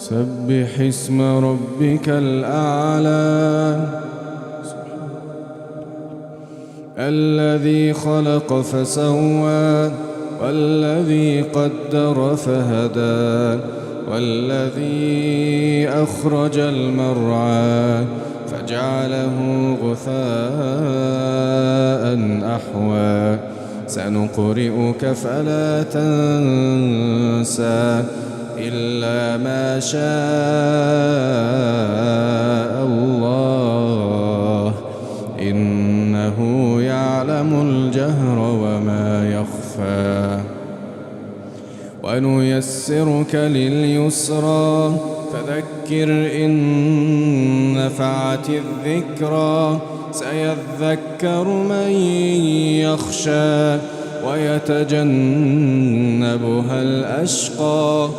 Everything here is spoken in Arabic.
سبح اسم ربك الأعلى الذي خلق فسوى والذي قدر فهدى والذي أخرج المرعى فجعله غثاء أحوى سنقرئك فلا تنسى إلا ما شاء الله إنه يعلم الجهر وما يخفى ونيسرك لليسرى فذكر إن نفعت الذكرى سيذكر من يخشى ويتجنبها الأشقى